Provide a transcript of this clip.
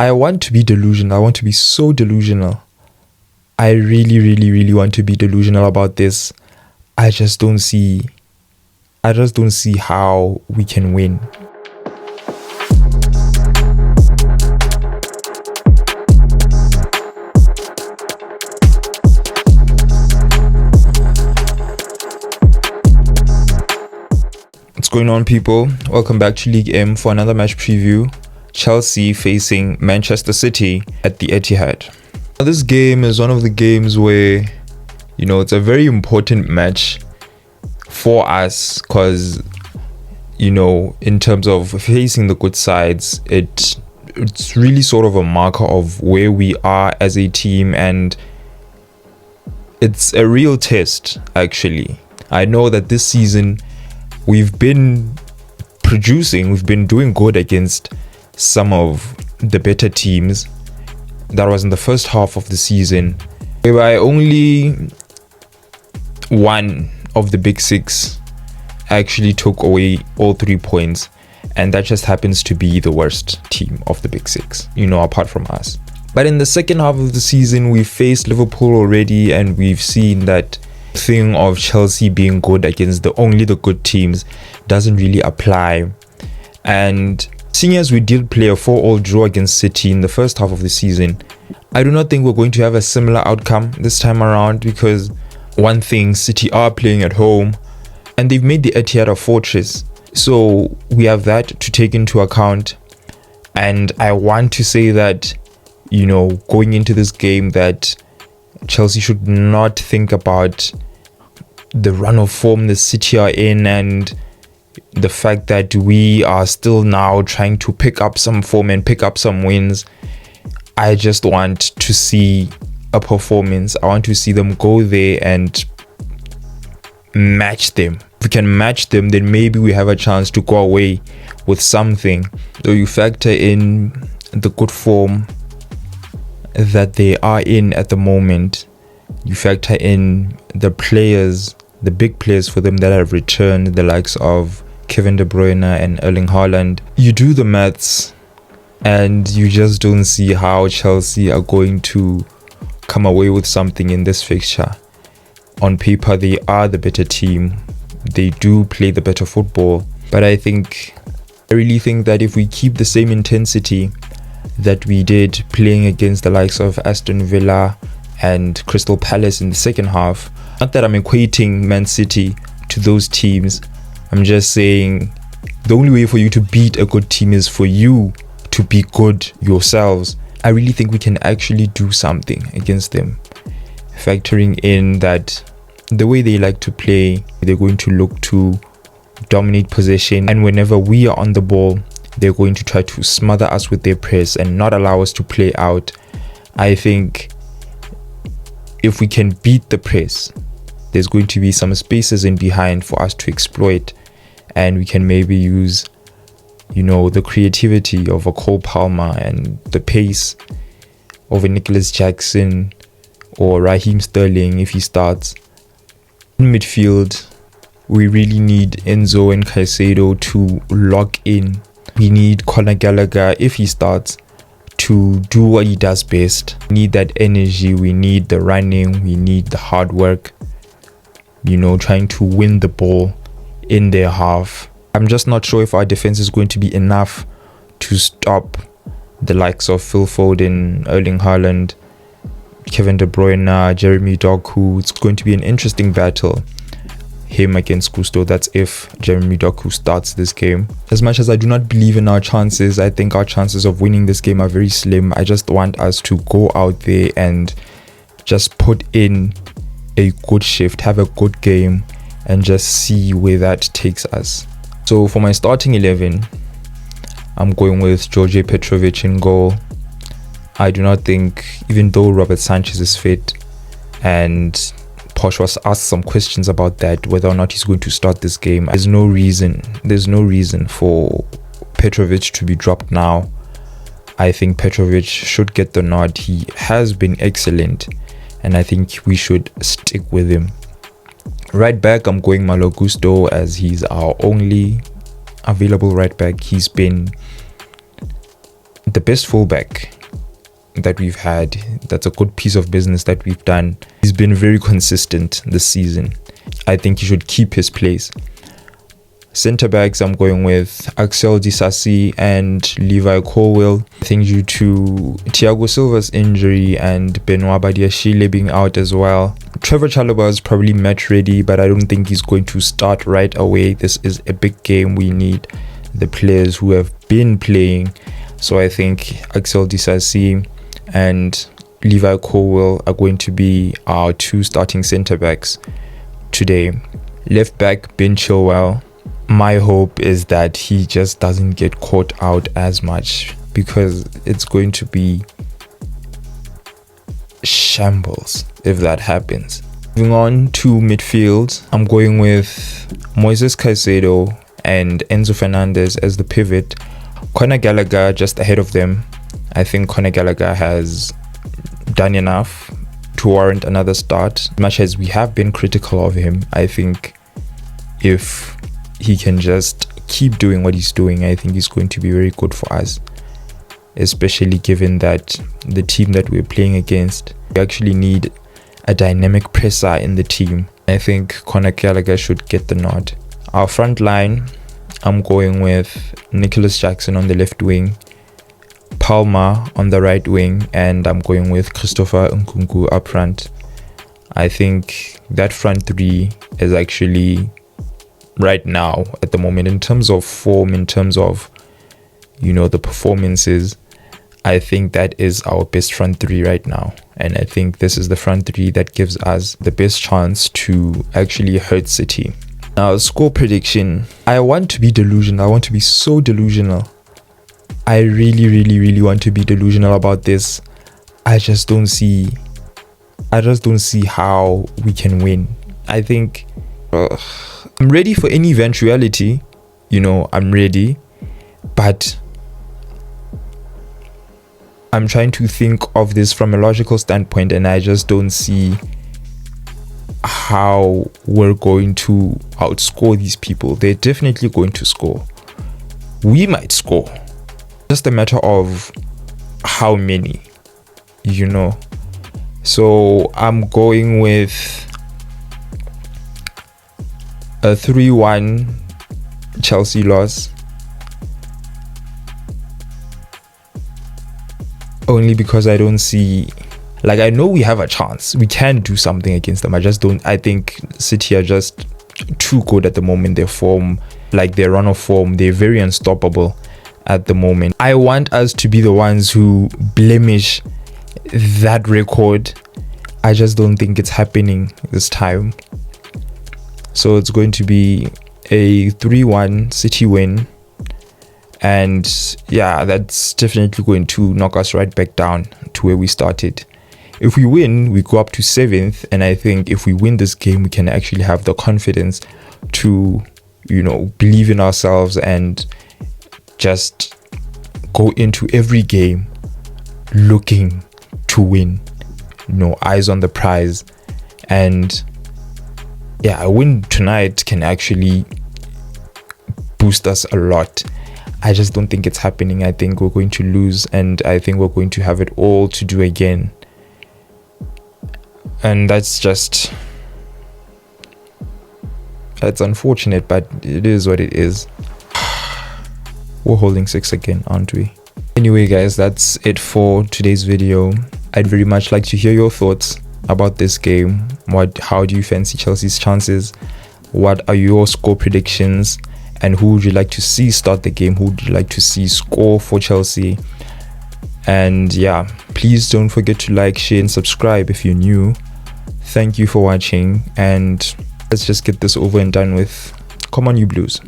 I want to be delusional. I want to be so delusional. I really, really, really want to be delusional about this. I just don't see how we can win. What's going on, people? Welcome back to League M for another match preview. Chelsea facing Manchester City at the Etihad. Now, this game is one of the games where, it's a very important match for us because, in terms of facing the good sides, it's really sort of a marker of where we are as a team, and it's a real test, actually. I know that this season we've been doing good against some of the better teams. That was in the first half of the season, whereby only one of the big six actually took away all 3 points, and that just happens to be the worst team of the big six, apart from us. But in the second half of the season, we faced Liverpool already, and we've seen that thing of Chelsea being good against only the good teams doesn't really apply. And seeing as we did play a 4-4 draw against City in the first half of the season, I do not think we're going to have a similar outcome this time around, because one thing, City are playing at home and they've made the Etihad a fortress, so we have that to take into account. And I want to say that, going into this game, that Chelsea should not think about the run of form the City are in and the fact that we are still now trying to pick up some form and pick up some wins. I just want to see a performance. I want to see them go there and match them. If we can match them, then maybe we have a chance to go away with something. So you factor in the good form that they are in at the moment, you factor in the players, the big players for them that have returned, the likes of Kevin De Bruyne and Erling Haaland, you do the maths and you just don't see how Chelsea are going to come away with something in this fixture. On paper, they are the better team, they do play the better football, but I really think that if we keep the same intensity that we did playing against the likes of Aston Villa and Crystal Palace in the second half, not that I'm equating Man City to those teams, I'm just saying the only way for you to beat a good team is for you to be good yourselves. I really think we can actually do something against them, factoring in that the way they like to play, they're going to look to dominate possession, and whenever we are on the ball, they're going to try to smother us with their press and not allow us to play out. I think if we can beat the press, there's going to be some spaces in behind for us to exploit, and we can maybe use the creativity of a Cole Palmer and the pace of a Nicholas Jackson or Raheem Sterling if he starts. In midfield, we really need Enzo and Caicedo to lock in. We need Conor Gallagher, if he starts, to do what he does best. We need that energy, we need the running, we need the hard work, trying to win the ball in their half. I'm just not sure if our defense is going to be enough to stop the likes of Phil Foden, Erling Haaland, Kevin De Bruyne, Jeremy Doku. It's going to be an interesting battle, him against Gusto. That's if Jeremy Doku starts this game. As much as I do not believe in our chances, I think our chances of winning this game are very slim. I just want us to go out there and just put in a good shift, have a good game, and just see where that takes us. So for my starting 11, I'm going with George Petrovic in goal. I do not think, even though Robert Sanchez is fit, and Posh was asked some questions about that, whether or not he's going to start this game, there's no reason for Petrovic to be dropped now. I think Petrovic should get the nod. He has been excellent, and I think we should stick with him. Right back, I'm going Malo Gusto, as he's our only available right back. He's been the best fullback that we've had. That's a good piece of business that we've done. He's been very consistent this season. I think he should keep his place. Centre backs, I'm going with Axel Disasi and Levi Colwill. I think due to Thiago Silva's injury and Benoit Badiashile being out as well. Trevor Chalobah is probably match ready, but I don't think he's going to start right away. This is a big game. We need the players who have been playing. So I think Axel Disasi and Levi Colwill are going to be our two starting centre backs today. Left back, Ben Chilwell. My hope is that he just doesn't get caught out as much, because it's going to be shambles if that happens. Moving on to midfield, I'm going with Moises Caicedo and Enzo Fernandez as the pivot. Conor Gallagher just ahead of them. I think Conor Gallagher has done enough to warrant another start. As much as we have been critical of him, I think if he can just keep doing what he's doing, I think he's going to be very good for us, especially given that the team that we're playing against, we actually need a dynamic presser in the team. I think Conor Gallagher should get the nod. Our front line, I'm going with Nicholas Jackson on the left wing, Palmer on the right wing, and I'm going with Christopher Nkunku up front. I think that front three is actually right now at the moment, in terms of form, in terms of, you know, the performances, I think that is our best front three right now. And I think this is the front three that gives us the best chance to actually hurt City. Now, score prediction, I want to be delusional. I want to be so delusional. I really want to be delusional about this. I just don't see how we can win. I think I'm ready for any eventuality, you know, I'm ready, but I'm trying to think of this from a logical standpoint, and I just don't see how we're going to outscore these people. They're definitely going to score. We might score. Just a matter of how many, you know. So I'm going with a 3-1 Chelsea loss, only because I don't see, like, I know we have a chance, we can do something against them. I think City are just too good at the moment. Their form, like their run of form, they're very unstoppable at the moment. I want us to be the ones who blemish that record. I just don't think it's happening this time. So it's going to be a 3-1 City win. And yeah, that's definitely going to knock us right back down to where we started. If we win, we go up to 7th. And I think if we win this game, we can actually have the confidence to, you know, believe in ourselves and just go into every game looking to win, you know, eyes on the prize. And yeah, a win tonight can actually boost us a lot. I just don't think it's happening. I think we're going to lose, and I think we're going to have it all to do again. And that's unfortunate, but it is what it is. We're holding 6 again, aren't we? Anyway, guys, that's it for today's video. I'd very much like to hear your thoughts about this game. How do you fancy Chelsea's chances? What are your score predictions? And who would you like to see start the game? Who would you like to see score for Chelsea? And yeah, please don't forget to like, share and subscribe if you're new. Thank you for watching, and let's just get this over and done with. Come on, you Blues.